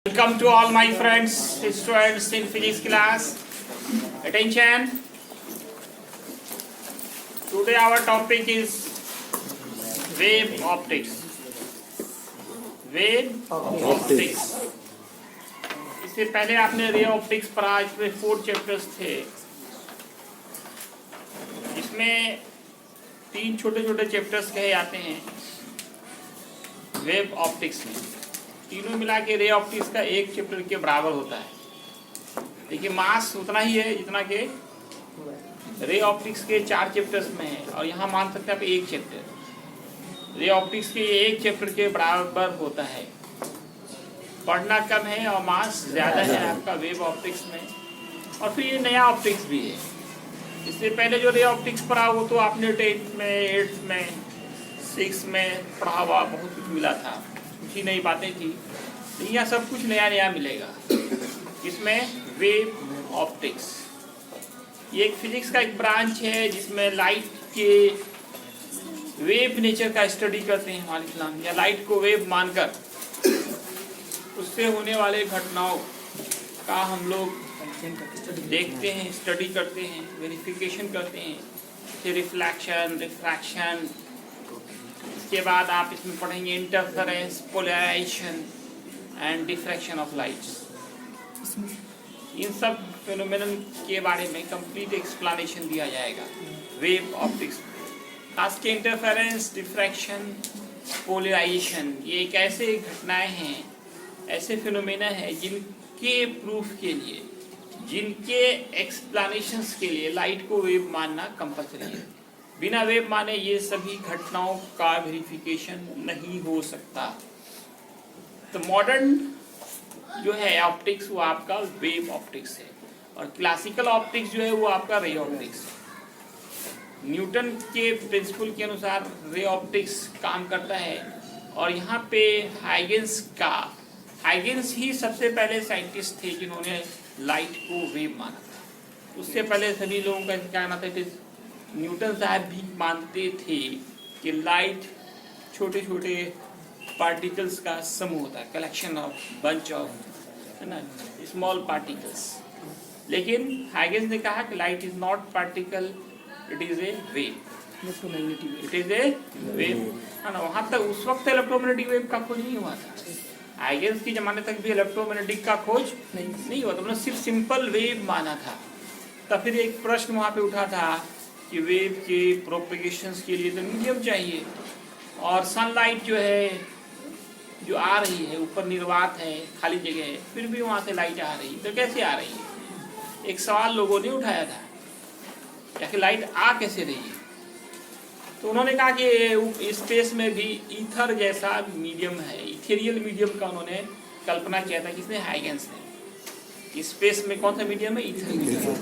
Welcome to all my friends, students in physics class. Attention. Today our topic is wave optics. Wave optics. इससे पहले आपने ray optics पढ़ा, इसमें 4 chapters थे. इसमें 3 छोटे छोटे चैप्टर्स कहे जाते हैं वेव ऑप्टिक्स में. तीनों मिला के रे ऑप्टिक्स का एक चैप्टर के बराबर होता है. देखिए मास उतना ही है जितना के रे ऑप्टिक्स के 4 चैप्टर्स में है, और यहाँ मान सकते हैं आप एक चैप्टर रे ऑप्टिक्स के एक चैप्टर के बराबर होता है. पढ़ना कम है और मास ज़्यादा है आपका वेव ऑप्टिक्स में. और फिर ये नया ऑप्टिक्स भी है. इससे पहले जो रे ऑप्टिक्स पढ़ा वो तो आपने 10th में 8th में 6th में पढ़ा हुआ बहुत कुछ मिला था, कुछ ही नई बातें थी. यहाँ सब कुछ नया नया मिलेगा. इसमें वेव ऑप्टिक्स ये एक फिजिक्स का एक ब्रांच है जिसमें लाइट के वेव नेचर का स्टडी करते हैं हमारे इस्लाम, या लाइट को वेव मानकर उससे होने वाले घटनाओं का हम लोग देखते हैं, स्टडी करते हैं, वेरिफिकेशन करते हैं. फिर रिफ्लेक्शन, रिफ्रैक्शन, इसके बाद आप इसमें पढ़ेंगे interference, polarisation and diffraction of lights. इन सब फिनोमेनन के बारे में कंप्लीट एक्सप्लेनेशन दिया जाएगा वेव ऑप्टिक्स. खास के इंटरफेरेंस, डिफ्रैक्शन, पोलराइजेशन ये एक ऐसे घटनाएं हैं, ऐसे फिनोमेना हैं जिनके प्रूफ के लिए, जिनके एक्सप्लेनेशंस के लिए लाइट को वेव मानना कंपल्सरी है. बिना वेव माने ये सभी घटनाओं का वेरिफिकेशन नहीं हो सकता. तो मॉडर्न जो है ऑप्टिक्स वो आपका वेव ऑप्टिक्स है, और क्लासिकल ऑप्टिक्स जो है वो आपका रे ऑप्टिक्स है. न्यूटन के प्रिंसिपल के अनुसार रे ऑप्टिक्स काम करता है. और यहाँ पे हाइगेंस ही सबसे पहले साइंटिस्ट थे जिन्होंने लाइट को वेव माना था. उससे पहले सभी लोगों का क्या कहना था, न्यूटन साहब भी मानते थे कि लाइट छोटे छोटे पार्टिकल्स का समूह होता है, कलेक्शन ऑफ बंच ऑफ, है ना, स्मॉल पार्टिकल्स. लेकिन हाइगेंस ने कहा कि light is not particle, it is a wave. It is a wave, है ना. वहाँ तक उस वक्त इलेक्ट्रोमैग्नेटिक वेव का खोज नहीं हुआ था. हाइगेंस के ज़माने तक भी इलेक्ट्रोमैग्नेटिक का खोज नहीं हुआ था. उन्होंने सिर्फ सिंपल वेव माना था. तब फिर एक प्रश्न वहाँ पे उठा था कि वेव के प्रोपेगेशंस के लिए तो मीडियम चाहिए, और सनलाइट जो है जो आ रही है ऊपर निर्वात है, खाली जगह है, फिर भी वहाँ से लाइट आ रही है, तो कैसे आ रही है. एक सवाल लोगों ने उठाया था कि लाइट आ कैसे रही है. तो उन्होंने कहा कि स्पेस में भी ईथर जैसा मीडियम है, इथेरियल मीडियम का उन्होंने कल्पना किया था. किसने? हाइगेंस ने. स्पेस में कौन सा मीडियम है? Ether medium.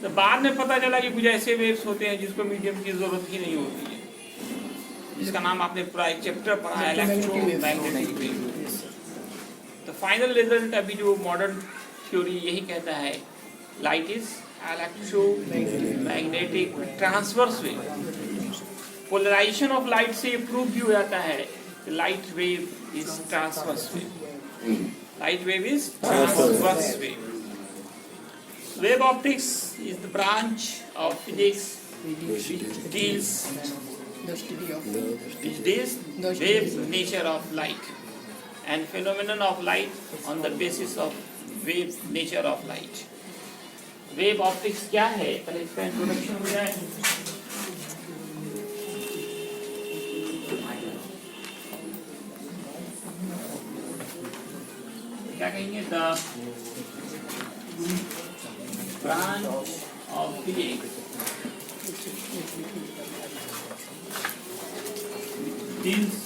तो बाद में पता चला कि कुछ ऐसे वेव्स होते हैं जिसको मीडियम की जरूरत ही नहीं होती है, जिसका नाम आपने पूरा एक चैप्टर पढ़ा है, इलेक्ट्रोमैग्नेटिक वेव. तो फाइनल रिजल्ट अभी जो मॉडर्न थ्योरी यही कहता है, light is electromagnetic transverse wave. Polarisation of light से प्रूव भी हो जाता है कि light wave is transverse wave. Light wave is transverse wave. Wave optics is the branch of physics which deals wave nature of light and phenomenon of light on the basis of wave nature of light. Wave optics क्या है? पहले इसका introduction हो जाए. क्या कहेंगे? branch of physics deals.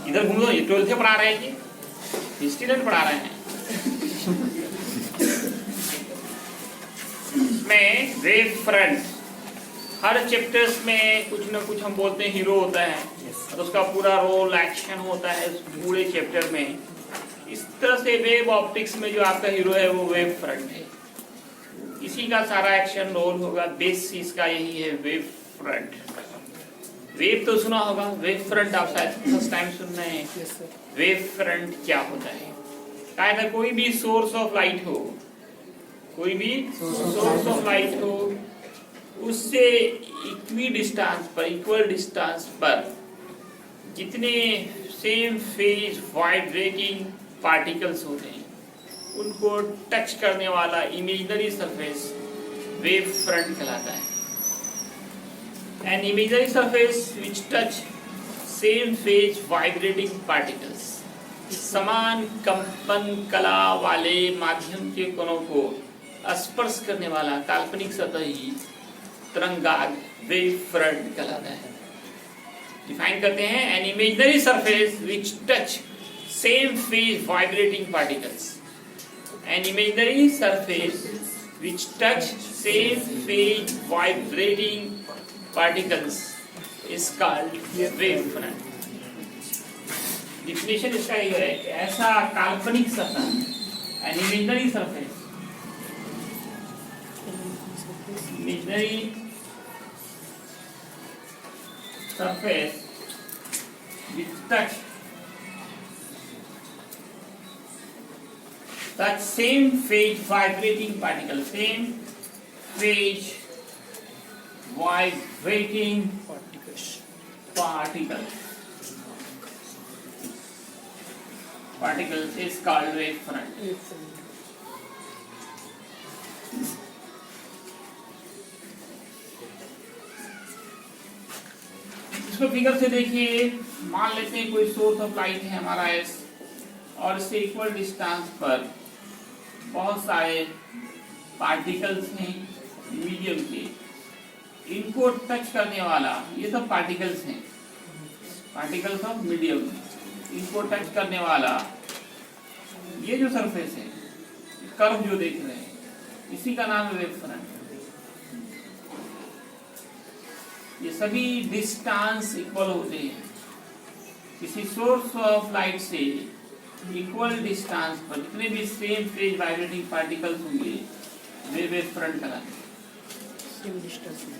इधर घूम लो, ये 12th पढ़ा रहे हैं कि स्टूडेंट पढ़ा रहे हैं. इसमें वेव फ्रंट, हर चैप्टर्स में कुछ ना कुछ हम बोलते हैं हीरो होता है, तो उसका पूरा रोल एक्शन होता है पूरे चैप्टर में. इस तरह से वेव ऑप्टिक्स में जो आपका हीरो है वो वेव फ्रंट है. इसी का सारा एक्शन रोल होगा. बेस इसका यही है, वेव फ्रंट. वेव तो सुना होगा, वेव फ्रंट आप शायद फर्स्ट टाइम सुन रहे हैं। Yes sir. वेव फ्रंट क्या होता है? कायदा कोई भी सोर्स ऑफ लाइट हो, कोई भी सोर्स ऑफ लाइट हो, उससे इक्वी डिस्टेंस पर, इक्वल डिस्टेंस पर जितने सेम फेज वाइब्रेटिंग पार्टिकल्स होते हैं उनको टच करने वाला इमेजिनरी सरफेस वेव फ्रंट कहलाता है। An imaginary surface which touch same phase vibrating particles, समान कंपन कला वाले माध्यम के कणों को स्पर्श करने वाला काल्पनिक सतही तरंगाग वेव फ्रंट कहलाता है। डिफाइन करते हैं, an imaginary surface which touch same phase vibrating particles. An imaginary surface which touch same phase vibrating particles is called wave front. Definition इसका ये है कि ऐसा काल्पनिक सतह, an imaginary surface, imaginary surface which touch same phase vibrating particle, same phase vibrating particles is called wave front. इसको figure से देखिए, मान लेते हैं कोई सोर्स ऑफ लाइट है हमारा एस, और इससे इक्वल डिस्टेंस पर बहुत सारे पार्टिकल्स हैं मीडियम के, इनको टच करने वाला, ये सब पार्टिकल्स हैं, पार्टिकल्स ऑफ मीडियम, इनको टच करने वाला ये जो सरफेस है, कर्व जो देख रहे हैं, इसी का नाम है वेव फ्रंट। ये सभी डिस्टेंस इक्वल होते हैं, किसी सोर्स ऑफ लाइट से इक्वल डिस्टेंस पर जितने भी सेम फेज वाइब्रेटिंग पार्टिकल्स होंगे वे वेव फ्रंट कहलाते हैं। सेम डिस्टेंस में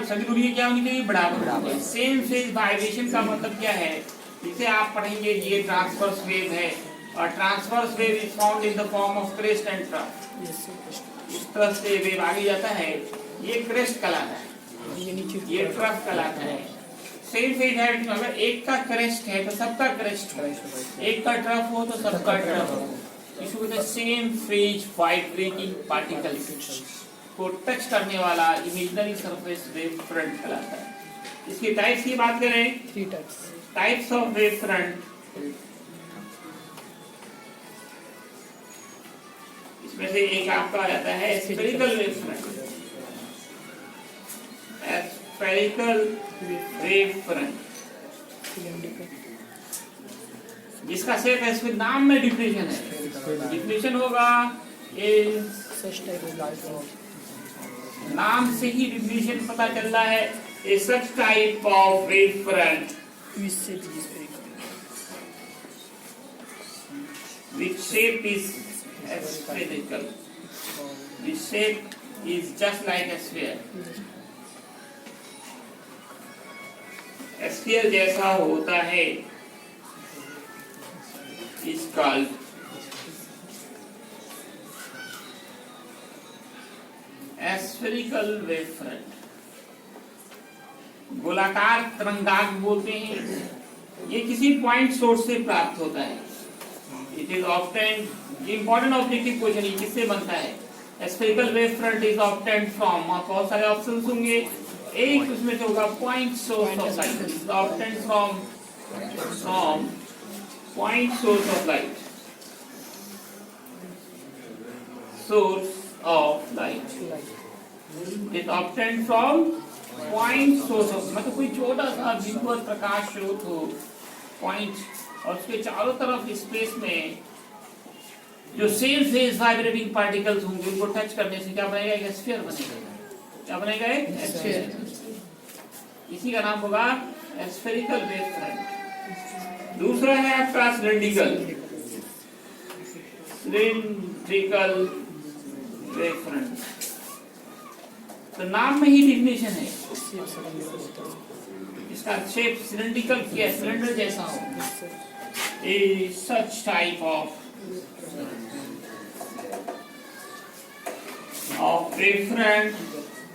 सभी दूरी क्या होनी चाहिए? बराबर। सेम फेज वाइब्रेशन का मतलब क्या है? इसे आप पढ़ेंगे, ये ट्रांसवर्स वेव है, और transverse wave is found in the form of crest and trough. इस तरह से वेव आगे जाता है, ये क्रेस्ट कहलाता है, ये ट्रफ कहलाता है। सेम फेज वाइब्रेशन, अगर एक का क्रेस्ट है तो सबका क्रेस्ट हो, एक का ट्रफ हो तो सबका ट्रफ हो। इसको कहते हैं सेम फेज वाइब्रेटिंग पार्टिकल्स को टच करने वाला इमेजिनरी सरफेस वेव फ्रंट कहलाता है। इसकी टाइप्स की बात करें, 3 टाइप्स ऑफ वेव फ्रंट, इसमें से एक आपका आ जाता है spherical wave front. Spherical wave front जिसका शेप है, इसमें नाम में डिफिनेशन है, डिफिनेशन होगा नाम से ही डिफिनेशन पता चल रहा है, a such type of wave front which shape is spherical, which shape is just like a sphere, sphere जैसा होता है, is called spherical wave front। गोलाकार तरंगाग बोलते हैं, ये किसी पॉइंट सोर्स से प्राप्त होता है। It is obtained, important objective question, ये किससे बनता है? Spherical wave front is obtained from, बहुत सारे ऑप्शंस होंगे, एक उसमें से होगा point source of light, is obtained from point source of light, source of light is obtained from point source of, मतलब कोई छोटा सा बिंदु प्रकाश स्रोत हो, पॉइंट, और उसके चारों तरफ स्पेस में जो सेम फेज वाइब्रेटिंग पार्टिकल्स होंगे उनको टच करने से क्या बनेगा? एक स्फीयर बनेगा। क्या बनेगा? एक स्फीयर। इसी का नाम होगा स्फेरिकल वेव फ्रंट। दूसरा है आपका सिलिंड्रिकल वेव फ्रंट। तो नाम में ही डिफिनेशन है, शेप सिलेंडर होता है। इसका शेप सिलेंड्रिकल क्या सिलेंडर जैसा हो। Yes, sir. A such type of referent.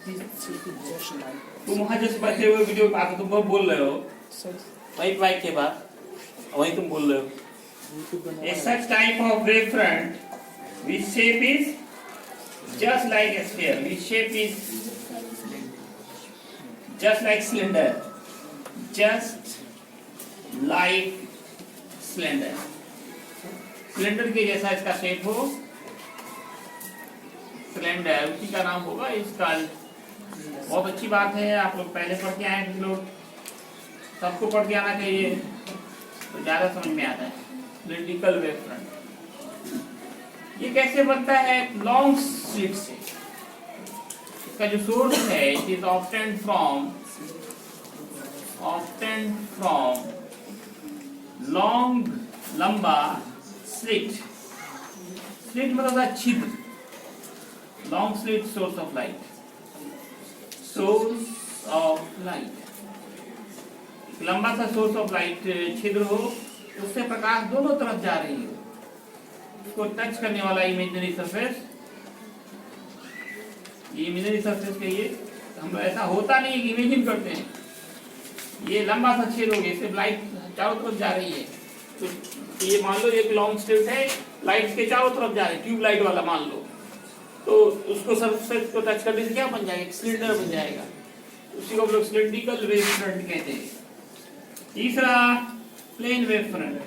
This shape is just like. तुम वहां जैसे बैठे हुए वीडियो पे आके तुम वो बोल रहे हो Sir, वही माइक के बाद वही तुम बोल रहे हो। YouTube बना A है। such type of wavefront which shape is just like a sphere, which shape is just like cylinder, just like cylinder, cylinder के जैसा इसका शेप हो, सिलेंडर उसी का नाम होगा इसका। बहुत अच्छी बात है, आप लोग पहले पढ़ के आए हैं, लोग सबको पढ़ के आना चाहिए तो ज्यादा समझ में आता है। सिलेंड्रिकल वेवफ्रंट ये कैसे बनता है? लॉन्ग स्लिट से। इसका जो सोर्स है it is obtained from long लंबा स्लिट। स्लिट मतलब होता है छिद्र। Long slit source of light, source of light. लंबा सा सोर्स ऑफ लाइट छिद्र हो, उससे प्रकाश दोनों तरफ जा रही हो, उसको टच करने वाला इमेजिनरी सरफेस, ये इमेजिनरी सरफेस के ये हम ऐसा होता नहीं है कि इमेजिन करते हैं, ये लंबा सा छेद हो गया, इससे लाइट चारों तरफ जा रही है। तो ये मान लो एक लॉन्ग स्लिट है, लाइट के चारों तरफ जा रही है, ट्यूब लाइट वाला मान लो, तो उसको सरफेस को टच करने से क्या बन जाएगा? एक सिलेंडर बन जाएगा। उसी को हम लोग सिलेंड्रिकल वेवफ्रंट कहते हैं। तीसरा प्लेन वेवफ्रंट।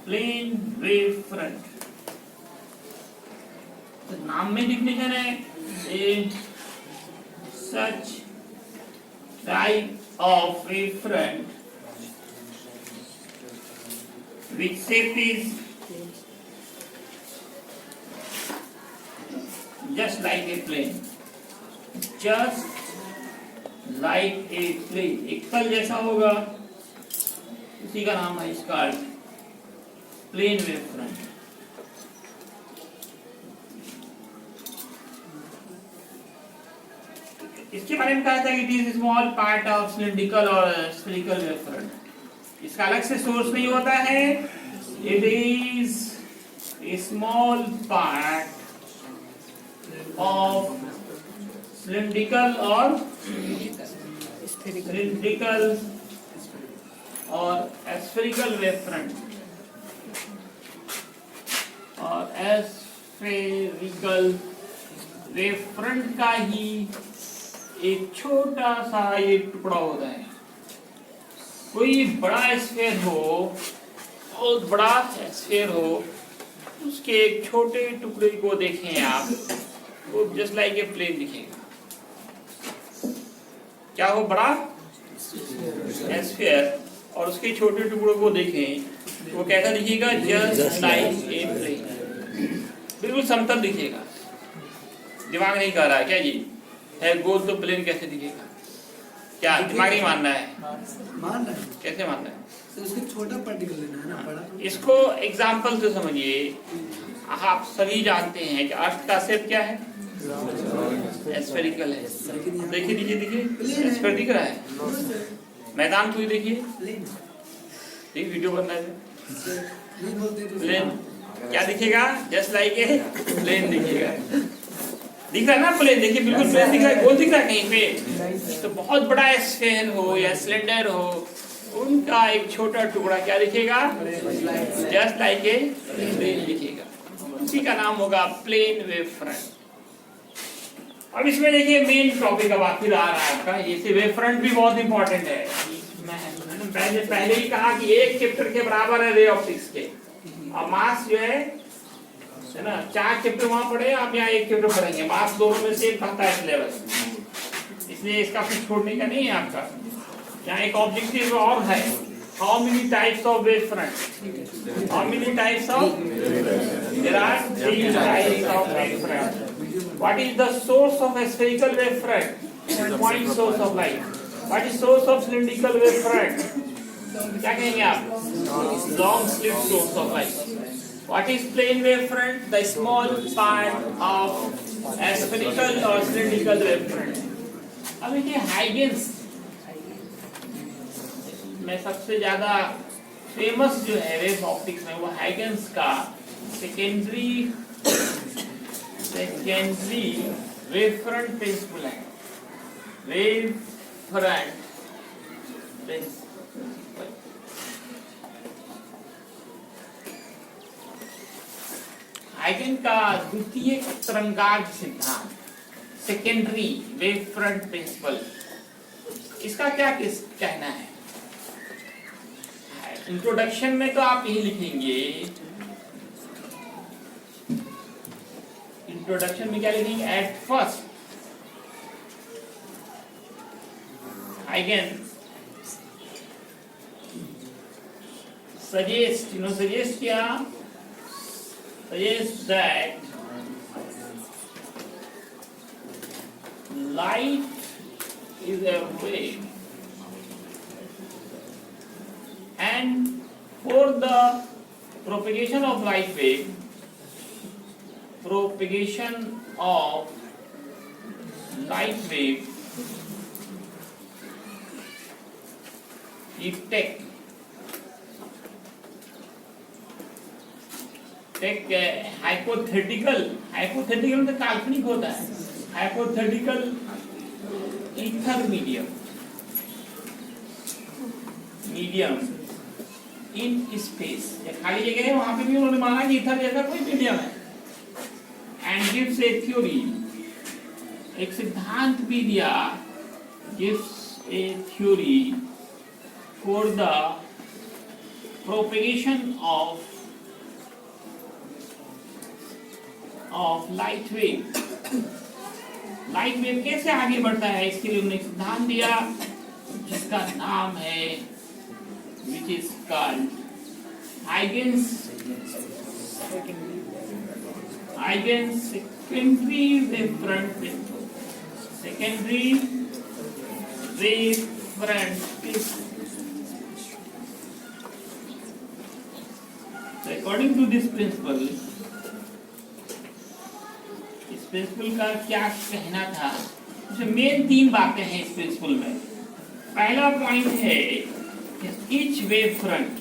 प्लेन वेवफ्रंट तो नाम में डिफिनेशन है, a such type of wavefront which shape is just like a plane, just like a plane, एक तल जैसा होगा, उसी का नाम है इसका प्लेन वेवफ्रंट। इसके बारे में कहा था कि it is small part of cylindrical और स्फेरिकल वेवफ्रंट। इसका अलग से सोर्स नहीं होता है, it is small part of cylindrical और स्फेरिकल वेवफ्रंट। और स्फेरिकल वेवफ्रंट का ही एक छोटा सा ये टुकड़ा होता है। कोई बड़ा स्फीयर हो, बहुत बड़ा स्फीयर हो, उसके एक छोटे टुकड़े को देखें आप, वो जस्ट लाइक ए प्लेन दिखेगा। क्या हो? बड़ा स्फीयर और उसके छोटे टुकड़ों को देखें, वो कैसा दिखेगा? जस्ट लाइक ए प्लेन, बिल्कुल समतल दिखेगा। दिमाग नहीं कह रहा है क्या जी? है गोल तो प्लेन कैसे दिखेगा? क्या दिमाग ही मानना है? मान रहे हैं कैसे मानना है? तो उसको छोटा पार्टिकल लेना है ना, बड़ा इसको एग्जाम्पल से समझिए। आप सभी जानते हैं कि अर्थ का शेप क्या है? स्फेरिकल है। देखिए देखिए देखिए, स्फीयर दिख रहा है। मैदान को ही देखिए, प्लेन देखिए वीडियो बन रहा है। नहीं बोलते तो प्लेन क्या दिखेगा? जस्ट लाइक ए प्लेन दिखेगा। दिख रहा है ना प्लेन? देखिए बिल्कुल प्लेन दिख रहा है, गोल दिख रहा है कहीं पे। तो बहुत बड़ा स्फीयर हो या सिलेंडर हो, उनका एक छोटा टुकड़ा क्या दिखेगा? जस्ट लाइक ए प्लेन दिखेगा। उसी का नाम होगा प्लेन वेवफ्रंट। अब इसमें देखिए मेन टॉपिक अब फिर आ रहा है आपका, जैसे वेवफ्रंट भी बहुत इंपॉर्टेंट है। मैंने पहले ही कहा कि एक चैप्टर के बराबर है रे ऑप्टिक्स के। अब मास जो है ना, 4 चैप्टर वहां पढ़े, आप यहाँ 1 चैप्टर पढ़ेंगे। मास दोनों में सेम खाता है सिलेबस, इसलिए इसका कुछ छोड़ने का नहीं है आपका। यहाँ एक ऑब्जेक्टिव और है, how many types of wavefront? How many types of? There are 3 types of wavefront. What is the source of a spherical wavefront? Point source of light. What is source of cylindrical wavefront? क्या कहेंगे आप? Long slit source of light. What is plane wavefront? The small part of एस्फेरिकल और cylindrical wave front. अब देखिए Huygens में सबसे ज्यादा famous जो है वेव ऑप्टिक्स में वो हाइगेंस का सेकेंडरी वेव फ्रंट प्रिंसिपल है। वेव फ्रंट प्रिंसिपल हाइगेन का द्वितीय तरंगार्ध सिद्धांत, सेकेंडरी वेव फ्रंट प्रिंसिपल, इसका क्या कहना है? इंट्रोडक्शन में तो आप यही लिखेंगे, इंट्रोडक्शन में क्या लिखेंगे? एट फर्स्ट हाइगेन सजेस्ट क्या? Suggests that light is a wave, and for the propagation of light wave, you take hypothetical तो काल्पनिक होता है, hypothetical ether medium in space, खाली जगह है वहां पे भी उन्होंने माना कि ईथर जैसा कोई मीडियम है। एंड गिव्स ए थ्योरी, एक सिद्धांत भी दिया, gives A theory for the propagation of light wave. Light wave कैसे आगे बढ़ता है इसके लिए उन्होंने सिद्धांत दिया जिसका नाम है which is called Huygens secondary wavefront principle. Secondary wavefront principle. So according to this principle, principle का क्या कहना था? उसमें मेन 3 बातें हैं इस प्रिंसिपल में। पहला पॉइंट है कि ईच वेव फ्रंट,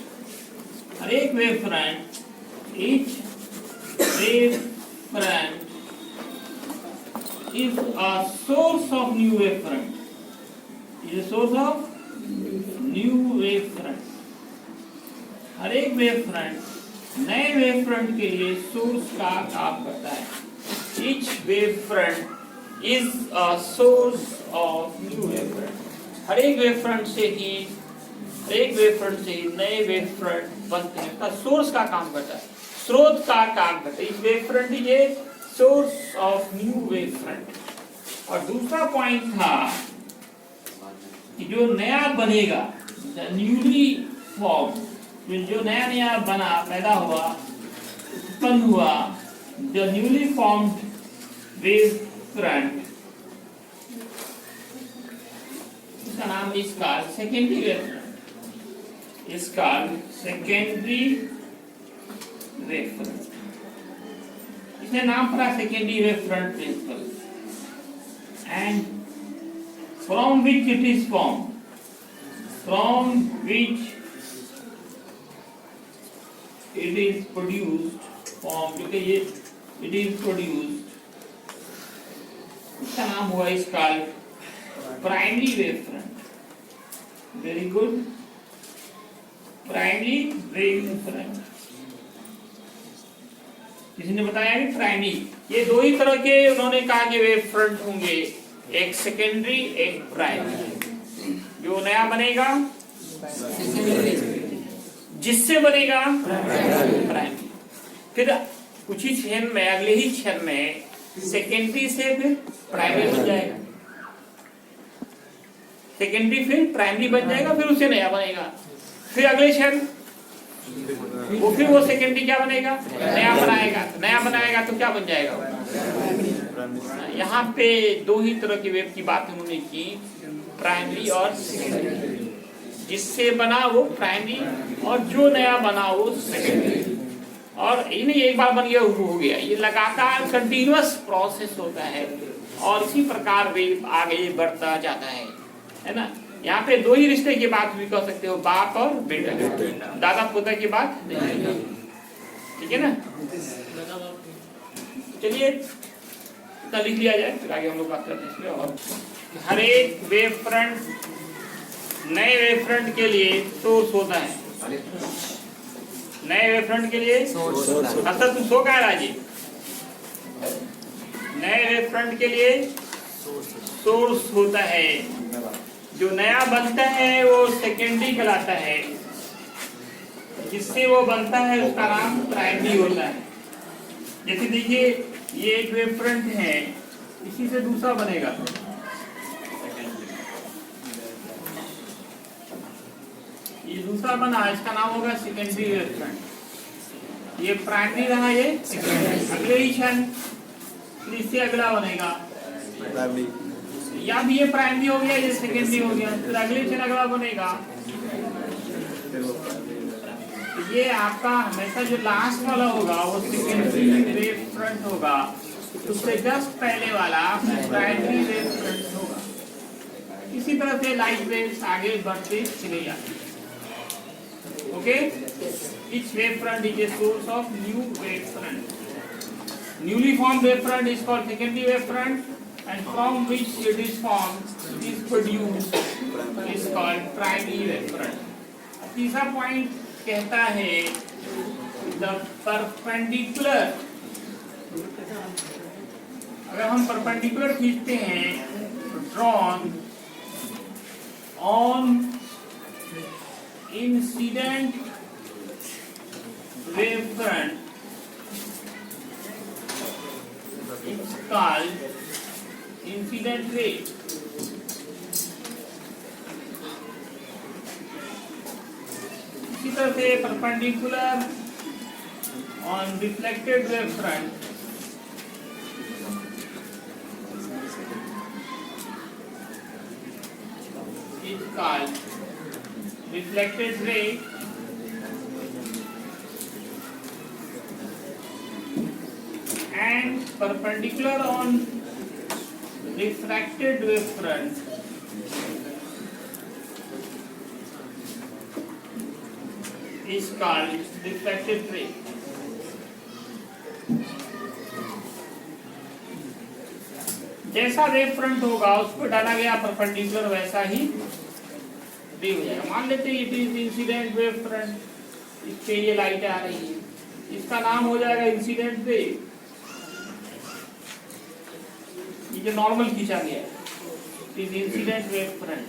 हर एक wave front, each wave front is a source of new wave front, is a source of new wave front. हर एक वेव फ्रंट नए वेव फ्रंट के लिए सोर्स का काम करता है। Each wavefront is a source of new wavefront. हर एक वेवफ्रंट से ही नए वेवफ्रंट बनते हैं, उसका सोर्स का काम करता है, स्रोत का काम करता है। Each wavefront is a source of new wavefront। और दूसरा पॉइंट था कि जो नया बनेगा, the newly formed, जो नया बना, पैदा हुआ, उत्पन्न हुआ, the newly formed wave front, इसका नाम is called secondary wave front, is called secondary wave front। इसने नाम पड़ा secondary wave front principle, and from which it is formed, from which it is produced, क्योंकि ये it is produced, इसका नाम हुआ is called primary wave front। Very good, primary wave front। किसी ने बताया कि प्राइमरी, ये 2 ही तरह के उन्होंने कहा कि वेव फ्रंट होंगे, एक सेकेंडरी एक प्राइमरी। जो नया बनेगा जिससे बनेगा प्राइमरी, फिर कुछ ही क्षण में, अगले ही क्षण में सेकेंडरी से फिर प्राइमरी बन जाएगा, सेकेंडरी फिर प्राइमरी बन जाएगा, फिर उससे नया बनेगा, फिर अगले क्षण वो सेकेंडरी क्या बनेगा? नया बनाएगा तो क्या बन जाएगा? यहाँ पे 2 ही तरह की वेव की बात उन्होंने की, प्राइमरी और सेकेंडरी। जिससे बना वो प्राइमरी और जो नया बना वो सेकेंडरी। और ये नहीं एक बार बन गया हो गया, ये लगातार कंटिन्यूअस प्रोसेस होता है और इसी प्रकार वेव आगे बढ़ता जाता है ना। यहाँ पे दो ही रिश्ते की बात भी कर सकते हो, बाप और बेटा, दादा पोता की बात नहीं, ठीक है ना। चलिए इतना लिख लिया जाए, फिर आगे हम लोग बात करते हैं इसमें। और हर एक वेव फ्रंट, नए वेव फ्रंट के लिए सोर्स होता है, नए वेव फ्रंट के लिए अच्छा तुम सो कहा राजी, नए वेव फ्रंट के लिए सोर्स होता है। जो नया बनता है वो सेकेंडरी कहलाता है, जिससे वो बनता है उसका नाम प्राइमरी होता है। जैसे देखिए ये एक वेव फ्रंट है, इसी से दूसरा बनेगा, ये दूसरा बना, इसका नाम होगा सेकेंडरी वेव फ्रंट। ये प्राइमरी रहा, ये अगले ही क्षण इससे अगला बनेगा, या भी ये प्राइमरी हो गया, ये सेकेंडरी हो गया, फिर अगले क्षण अगला बनेगा। तो ये आपका हमेशा जो लास्ट वाला होगा वो सेकेंडरी वेव फ्रंट होगा, उससे जस्ट पहले वाला प्राइमरी वेव फ्रंट होगा। इसी तरह से लाइट वेव्स आगे बढ़ते चले जाते हैं। Okay, each wave front is a source of new wave front. Newly formed wave front is called secondary wave front, and from which it is formed, it is produced, is called primary wave front. तीसरा point कहता है the perpendicular, अगर हम perpendicular खींचते हैं drawn on incident wave front is called incident ray. इसी तरह से perpendicular on reflected wave front is called reflected ray. And perpendicular on refracted wave front is called reflected ray. जैसा wave front होगा उस पर डाला गया परपेंडिकुलर वैसा ही रे हो जाएगा। मान लेते हैं it is incident wave front, इस पे ये लाइट आ रही है, इसका नाम हो जाएगा इंसिडेंट रे। ये जो नॉर्मल खींचा गया it is incident wave front.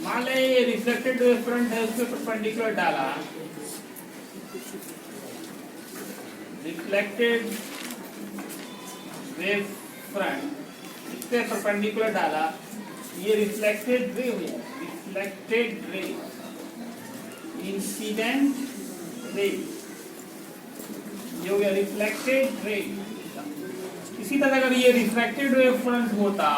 मान ले ये रिफ्लेक्टेड वेव फ्रंट है, उस पर परपेंडिकुलर डाला, रिफ्लेक्टेड वेव फ्रंट, इस पे परपेंडिकुलर डाला, ये रिफ्लेक्टेड रे हुआ, रिफ्लेक्टेड रे, इंसिडेंट रे, ये हो गया रिफ्लेक्टेड रे। इसी तरह अगर ये रिफ्लेक्टेड वेव फ्रंट होता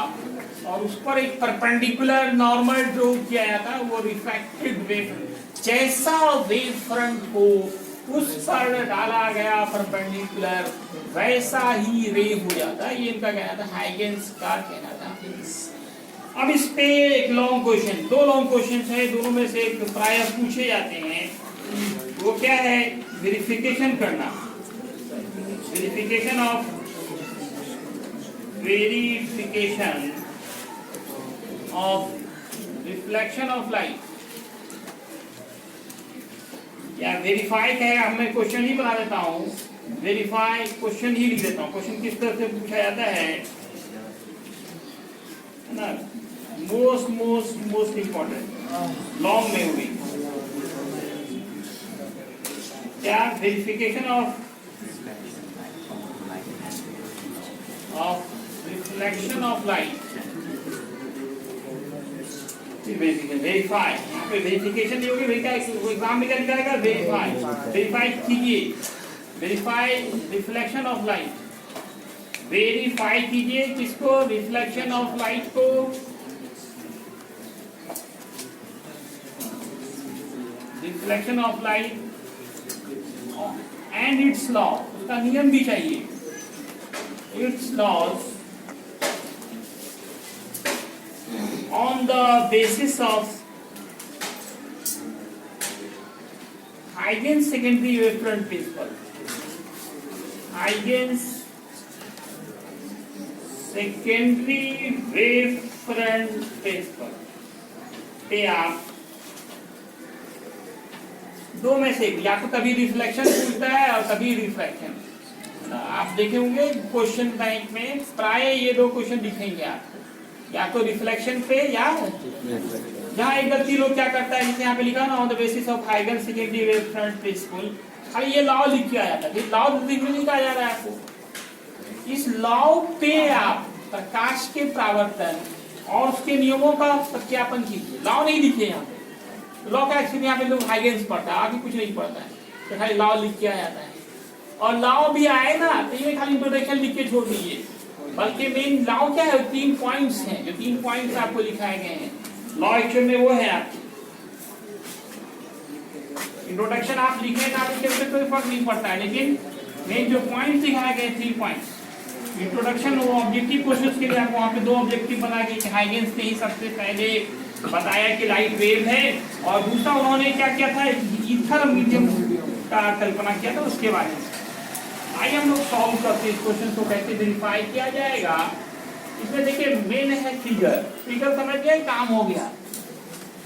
और उस पर एक परपेंडिकुलर नॉर्मल ड्रॉ किया जाता, वो रिफ्लेक्टेड वेव, जैसा वेव फ्रंट हो उस पर डाला गया परपेंडिकुलर वैसा ही रे हो जाता है। ये इनका कहना था, हाइगेंस का कहना था। अब इस पे एक लॉन्ग क्वेश्चन, दो लॉन्ग क्वेश्चन है, दोनों में से एक प्रायः पूछे जाते हैं। वो क्या है? वेरिफिकेशन करना, verification of reflection of light, या वेरीफाई कहेगा, मैं क्वेश्चन ही बना देता हूँ, वेरीफाई क्वेश्चन ही लिख देता हूँ। क्वेश्चन किस तरह से पूछा जाता है ना, मोस्ट इम्पोर्टेंट लॉन्ग में हुई क्या, verification of reflection of light, verify, यहाँ पे वेरिफिकेशन नहीं होगी, एग्जाम में क्या लिखा जाएगा? वेरीफाई, वेरीफाई कीजिए, verify reflection of light, verify कीजिए किसको? रिफ्लेक्शन ऑफ लाइट को। Reflection of light and its law, उसका नियम भी चाहिए, its laws on the basis of Huygens secondary wavefront principle. Huygens secondary wavefront principle पे आप दो में से या तो कभी रिफ्लेक्शन पूछता है और कभी रिफ्रैक्शन। आप देखे होंगे क्वेश्चन बैंक में प्राय ये दो क्वेश्चन दिखेंगे आपको, या तो रिफ्लेक्शन पे या जहाँ एक गलती लोग क्या करता है, जैसे यहाँ पे लिखा ना on the basis of Huygens secondary wavefront principle, खाली ये लॉ लिख के आया था, ये लॉ नहीं कहा जा रहा है आपको। इस लॉ पे आप प्रकाश के प्रावर्तन और उसके नियमों का सत्यापन कीजिए। लॉ नहीं लिखे यहाँ पे, लॉ का एक्चुअली यहाँ पे लोग हाइगन्स पढ़ता है, आगे कुछ नहीं पढ़ता है, तो खाली लॉ लिख के आ जाता है। और लॉ भी आए ना तो ये खाली इंट्रोडक्शन लिख के छोड़ दीजिए, बल्कि मेन लॉ क्या है, 3 पॉइंट्स हैं, जो 3 पॉइंट्स आपको लिखाए गए हैं। लॉ एक्चुअल में वो है आपकी इंट्रोडक्शन, आप लिखे ना लिखे उससे कोई फर्क नहीं पड़ता है, लेकिन मेन जो पॉइंट्स दिखाए गए 3 पॉइंट्स। इंट्रोडक्शन वो ऑब्जेक्टिव क्वेश्चंस के लिए आपको वहाँ पे 2 ऑब्जेक्टिव बना के हाइगेंस ने ही सबसे पहले बताया कि लाइट वेव है, और दूसरा उन्होंने क्या किया था, ईथर मीडियम का कल्पना किया था उसके बारे में। आइए हम लोग सॉल्व करते हैं इस क्वेश्चन को, कैसे वेरीफाई किया जाएगा। इसमें देखिए मेन है फिगर, फिगर समझ गए, काम हो गया।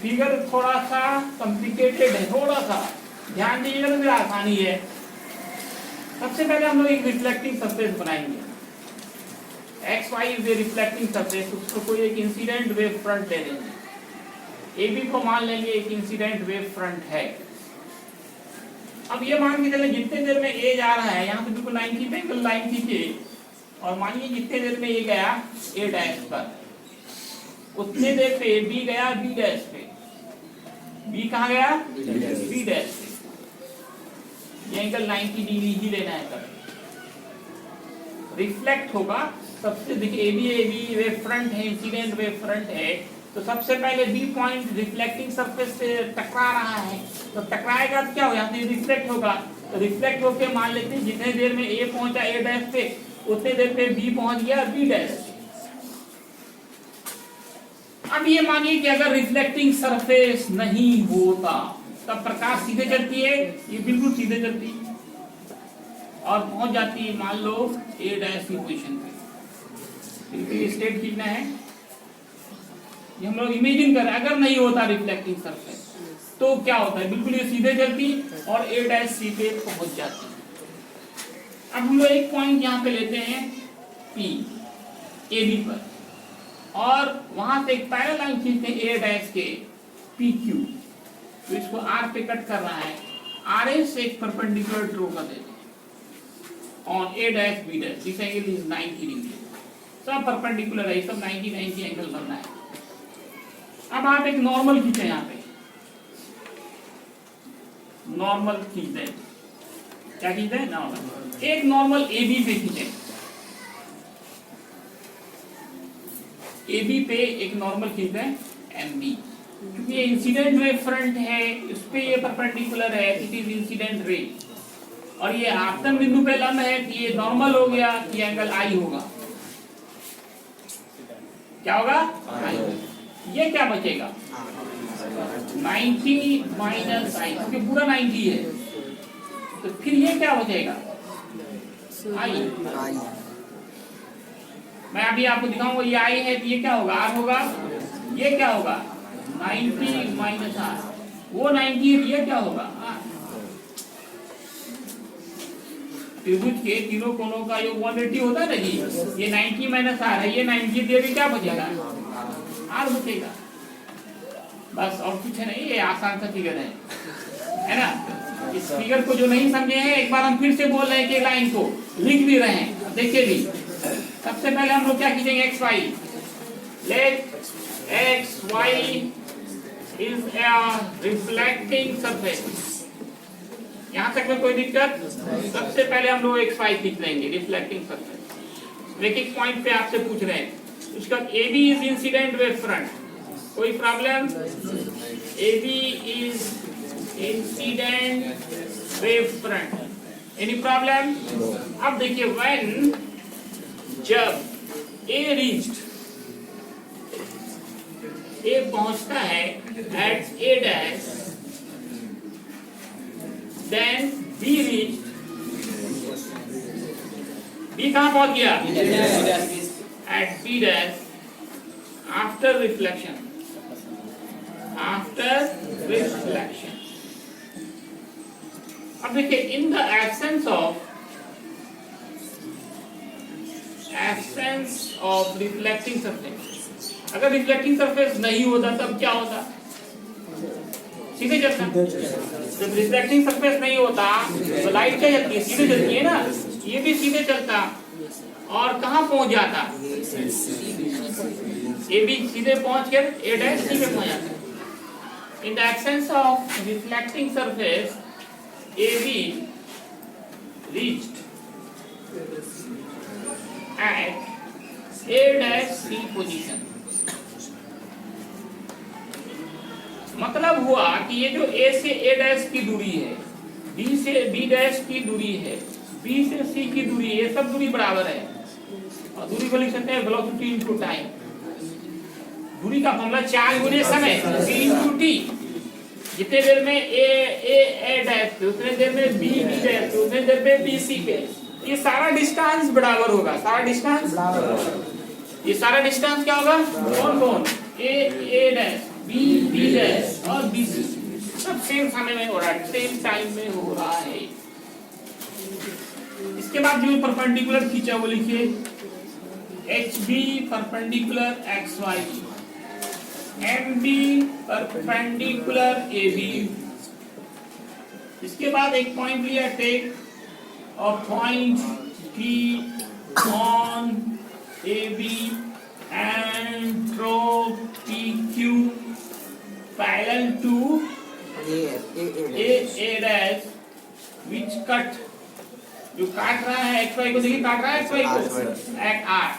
फिगर थोड़ा सा कॉम्प्लिकेटेड है, थोड़ा सा ध्यान दीजिएगा तो मेरा आसानी है। सबसे पहले हम लोग एक रिफ्लेक्टिंग सरफेस बनाएंगे, X Y is a reflecting surface, उसको कोई एक इंसिडेंट वेव फ्रंट ले लेंगे, ए बी को मान लेंगे एक इंसिडेंट वेव फ्रंट है। अब ये मान के चले जितने देर में ए जा रहा है, यहाँ पे बिल्कुल लाइन खींचे, बिल्कुल लाइन खींचे, और मानिए जितने देर में ये गया ए डैश पर, उतने देर पे बी गया बी डैश पे। बी कहाँ गया, बी डैश पे। ये एंगल 90 डिग्री ही लेना है, तब रिफ्लेक्ट होगा। सबसे देखिए ए बी वेव फ्रंट है, इंसिडेंट वेव फ्रंट है, तो सबसे पहले बी पॉइंट रिफ्लेक्टिंग सरफेस से टकरा रहा है, तो टकराएगा तो क्या हो, यहाँ से रिफ्लेक्ट होगा। तो रिफ्लेक्ट होके मान लेते हैं जितने देर में ए पहुंचा ए डैश पे, उतने देर पे बी पहुंच गया बी डैश। अब ये मानिए कि अगर रिफ्लेक्टिंग सरफेस नहीं होता तब प्रकाश सीधे चलती है, ये बिल्कुल सीधे चलती है और पहुंच जाती है मान लो ए डैश की पोजीशन पे। बिल्कुल स्ट्रेट खींचना है, ये हम लोग इमेजिन करें अगर नहीं होता रिफ्लेक्टिंग सरफेस तो क्या होता है, बिल्कुल ये सीधे चलती और ए डैश सी पे पहुंच जाती। अब हम लोग एक पॉइंट यहाँ पे लेते हैं पी ए बी पर, और वहां से एक पैरेलल लाइन खींचते हैं ए डैश के पी क्यू, तो इसको आर पे कट कर रहा है, आर एस से एक परपेंडिकुलर ड्रॉ कर देते हैं on A dash B dash, this angle is 90 degree, सब परपेंडिकुलर है, सब 90 एंगल बनना है। अब आप एक नॉर्मल खींचे, यहाँ पे नॉर्मल खींच दें, क्या खींच दें, नॉर्मल। एक नॉर्मल ए बी पे खींचे, ए बी पे एक नॉर्मल खींच दें एम बी, क्योंकि ये इंसिडेंट रे फ्रंट है, इस पे ये परपेंडिकुलर है, इट इज इंसिडेंट रे, और ये आपतन बिंदु पे लंब है, कि ये नॉर्मल हो गया, ये एंगल आई होगा, क्या होगा आई। ये क्या बचेगा 90 माइनस आई, क्योंकि पूरा 90 है, तो फिर ये क्या बचेगा आई। मैं अभी आपको दिखाऊंगा, ये आई है तो ये क्या होगा आर होगा, ये क्या होगा 90 माइनस आर, वो 90 ये क्या होगा आर। त्रिभुज के तीनों कोणों का योग 180 होता है ना जी, ये 90 माइनस आर है, ये 90 दिए भी क्या बचेगा आर बचेगा, बस और कुछ है नहीं, ये आसान सा फिगर है ना। इस फिगर को जो नहीं समझे हैं, एक बार हम फिर से बोल रहे हैं कि लाइन को लिख भी रहे हैं, देखिए भी। सबसे पहले हम लोग क्या खींचेंगे X Y, let X Y is a reflecting surface, यहाँ तक में कोई दिक्कत। सबसे पहले हम लोग एक्स वाई खींच लेंगे रिफ्लेक्टिंग सरफेस, एक एक पॉइंट पे आपसे पूछ रहे हैं। उसका A B is incident wave front, कोई problem, A B is incident wave front. Any problem? अब देखिए व्हेन, जब A reached, A पहुंचता है at A dash, then B reached, B कहाँ पहुंच गया? At B dash, after reflection, after reflection। अब देखिए in the absence of reflecting surface, अगर रिफ्लेक्टिंग सरफेस नहीं होता तब क्या होता? सीधे चलता। जब रिफ्लेक्टिंग सरफेस नहीं होता तो लाइट क्या चलती है? सीधे चलती है ना, ये भी सीधे चलता और कहाँ पहुंच जाता? ए भी सीधे पहुंच कर ए डैश सी पे पहुंच जाता। In the absence of reflecting surface A be reached at A dash C position। मतलब हुआ कि ये जो A से A डैश की दूरी है, B से B डैश की दूरी है, B से C की दूरी है, ये सब दूरी बराबर है और दूरी को लिख सकते हैं वेलोसिटी इनटू टाइम। दूरी का फॉर्मूला चार्ज गुने समय, V इनटू T। जितने देर में A डैश पे, उतने देर में B डैश पे, उतने देर में B C पे, ये सारा डिस्टेंस बराबर होगा। सारा डिस्टेंस, ये सारा डिस्टेंस क्या होगा? कौन कौन? A डैश, B डैश और B C सब सेम समय में हो रहा है, सेम टाइम में हो रहा है। इसके बाद जो परपेंडिकुलर खींचा वो लिखिए HB perpendicular XY, MB perpendicular AB। इसके बाद एक पॉइंट लिया, take a point P on AB and draw PQ parallel to A dash which cut, जो काट रहा है XY को, देखिए काट रहा है XY को at R,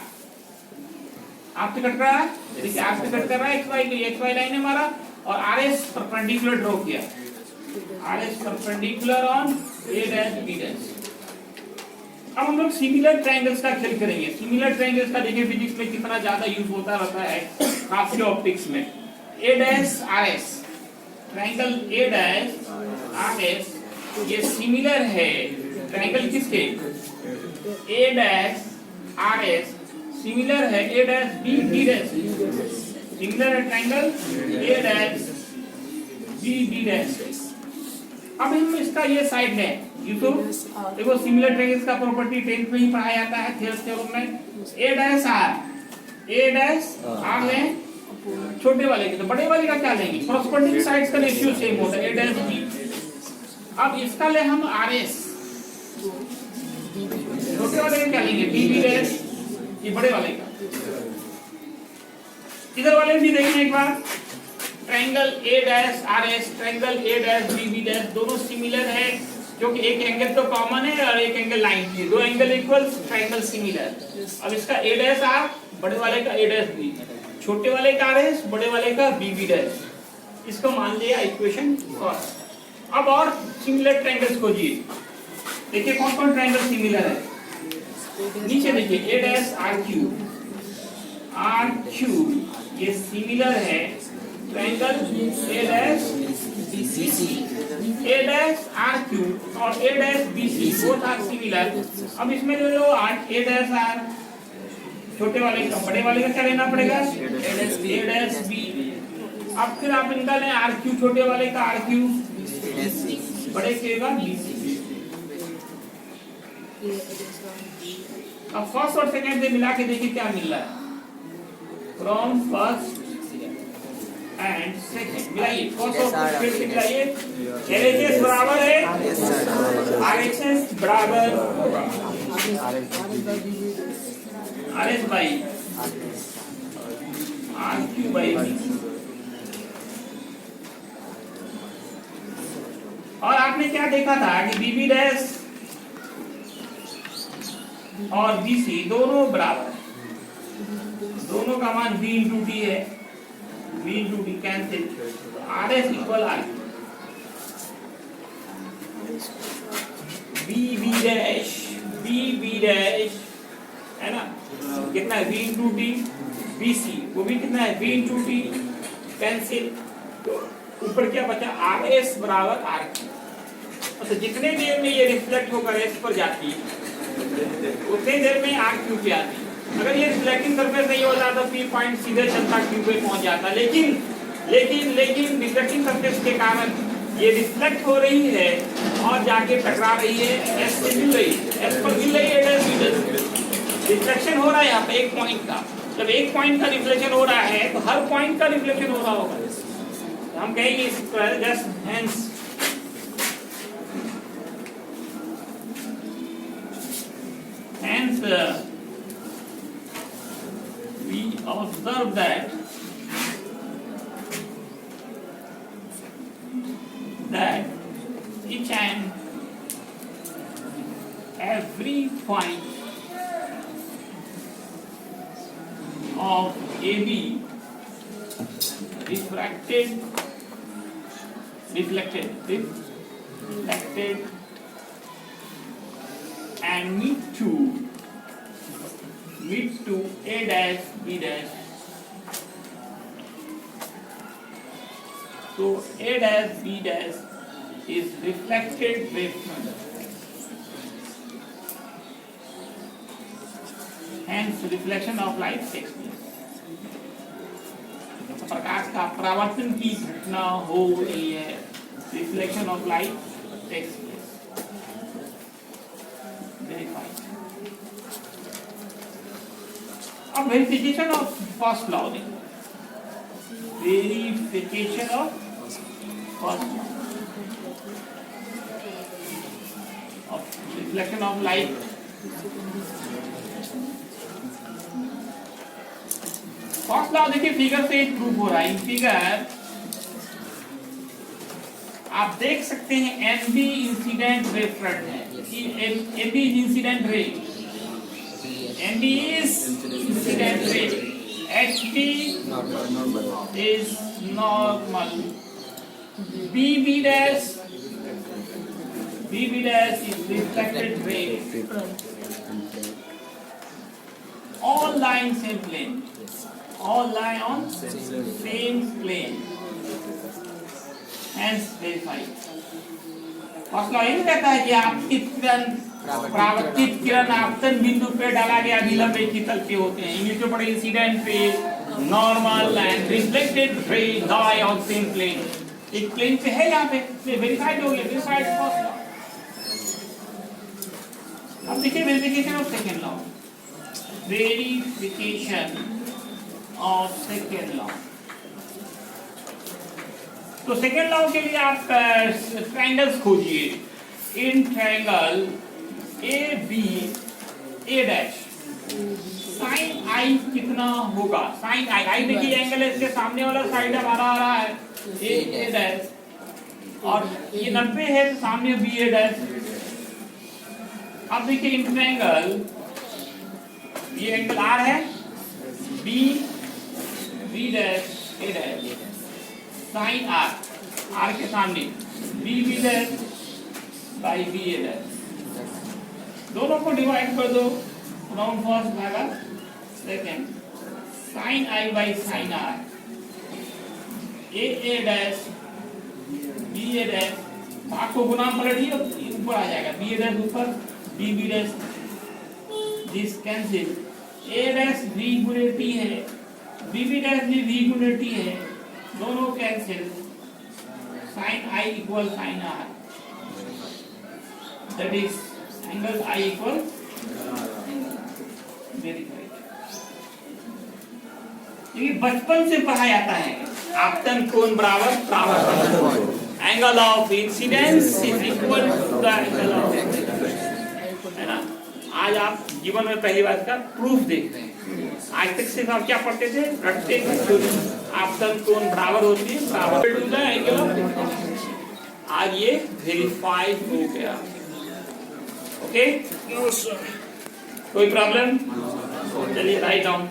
आपसे कट रहा है, देखिए आपसे कट कर रहा है XY को, XY लाइन है हमारा और RS परपेंडिकुलर ड्रॉ किया, RS perpendicular on A dash B dash। अब हम लोग सिमिलर ट्रायंगल्स का खेल करेंगे। सिमिलर ट्रायंगल्स का देखिए फिजिक्स में कितना ज्यादा यूज होता रहता है, खासकर ऑप्टिक्स में। A dash RS, triangle A dash RS ये सिमिलर है ट्रायंगल किसके? A डैश RS सिमिलर है A dash B dash, similar है triangle A dash B dash. अब हम इसका ये साइड है यूसुफ, देखो सिमिलर ट्रायंगल्स का प्रॉपर्टी 10th में ही पढ़ाया जाता है थ्योरम में। A डैश R लें छोटे वाले के, तो बड़े वाले का क्या लेंगे? कॉरस्पॉन्डिंग साइड्स का रेशियो सेम होता है A डैश B। अब इसका ले हम RS, छोटे वाले का क्या लेंगे? B डैश, ये बड़े वाले का। इधर वाले भी देखें एक बार, triangle A dash RS, triangle A dash B dash दोनों सिमिलर है, क्योंकि एक एंगल तो कॉमन है और एक एंगल 90, दो एंगल इक्वल, ट्रायंगल सिमिलर। अब इसका A डैश R, बड़े वाले का A डैश B, छोटे वाले का RS, बड़े वाले का B डैश। इसको मान लिया इक्वेशन फर्स्ट। अब और सिमिलर ट्रायंगल्स खोजिए, देखिए कौन कौन ट्रायंगल सिमिलर है। नीचे देखिए A डैश RQ ये सिमिलर है triangle A dash A dash RQ और A dash BC both are similar. अब इसमें जो A डैश R छोटे वाले का बड़े वाले का क्या लेना पड़ेगा? A dash B। अब फिर आप इनका लें RQ छोटे वाले का RQ, बड़े के का BC। अब फर्स्ट और सेकंड से मिला के देखिए क्या मिल रहा है। फ्रॉम फर्स्ट एंड सेकंड मिलाइए, फर्स्ट और सेकंड से मिलाइए। LHS बराबर है RHS बराबर RS by RQ by BC। और आपने क्या देखा था कि BB डैश और BC दोनों बराबर है, दोनों का मान V इंटू T है, V into T cancel, RS equal RQ। B dash, है ना, कितना है v into T, B C वो भी कितना है v इंटू टी, कैंसिल, तो ऊपर क्या बचा आर एस बराबर आर क्यू। तो जितने देर में ये रिफ्लेक्ट होकर एस पर जाती है उतने देर में आर क्यू पे आती है। अगर ये रिफ्लेक्टिंग सरफेस नहीं होता तो पी पॉइंट सीधे चलता क्यू पे पहुंच जाता, लेकिन रिफ्लेक्टिंग सरफेस के कारण ये रिफ्लेक्ट हो रही है और जाके टकरा रही है एस से, मिल रही है एस पर, मिल रही है, रिफ्लेक्शन हो रहा है यहाँ पे एक पॉइंट का। जब एक पॉइंट का रिफ्लेक्शन हो रहा है तो हर पॉइंट का रिफ्लेक्शन हो रहा होगा, तो हम कहेंगे इस पर just hence we observe that each and every point of AB reflected and meet to A dash B dash. So A dash B dash is reflected wavefront. Hence reflection of light takes place. प्रकाश का परावर्तन की घटना हो रही है, reflection of light takes place. Verified. अब verification of first law देखो, verification of first law of reflection of light. First law देखिए फिगर से प्रूव हो रहा है। इन फिगर आप देख सकते हैं एमबी इंसिडेंट रे फ्रंट है, MB incident ray, MB is incident ray, HB is normal, BB dash is reflected ray, all lie same plane, all lie on same plane, hence verified। First law ये कहता है कि आपतित किरण, परावर्तित किरण आपतन बिंदु पे डाला गया विलंब एक ही तल पे होते हैं। इंग्लिश में पढ़े incident ray, normal and reflected ray lie on same plane। एक प्लेन पे है यहाँ पे, वेरीफाइड हो गया, वेरीफाइड फर्स्ट लॉ। अब देखिए verification of second law, verification of second law। तो सेकेंड लॉ के लिए आप ट्रायंगल्स खोजिए। In triangle A B A dash sine I कितना होगा, साइन आई, आई देखिए एंगल है, इसके सामने वाला साइड हमारा आ रहा है ए डैश, और ये 90 है तो सामने बी ए डैश। अब देखिए इन ट्रायंगल ये एंगल आर है, B B dash A dash, sine R, R के सामने B B dash by B A dash. दोनों को डिवाइड कर दो, राउंड फर्स्ट भागा second, sine I by sine R, A dash B A dash, भाग को गुना पलटिए ऊपर आ जाएगा, बी ए डैश ऊपर, B B dash, this cancel, A dash v गुणे t है, b b डैश भी v गुणे t है, दोनों cancel, sin i equal sin r, that is angle I equal verified. ये बचपन से पढ़ा जाता है, आपतन कोण बराबर परावर्तन, angle of incidence is equal to the angle of, है ना। आज आप जीवन में पहली बार का प्रूफ देख रहे हैं। आज तक सिर्फ आप क्या पढ़ते थे, रटते आपतन कोण बराबर होती है, बराबर टू द एंगल ऑफ। आज ये वेरीफाइड हो गया। ओके, कोई प्रॉब्लम? चलिए राइट डाउन।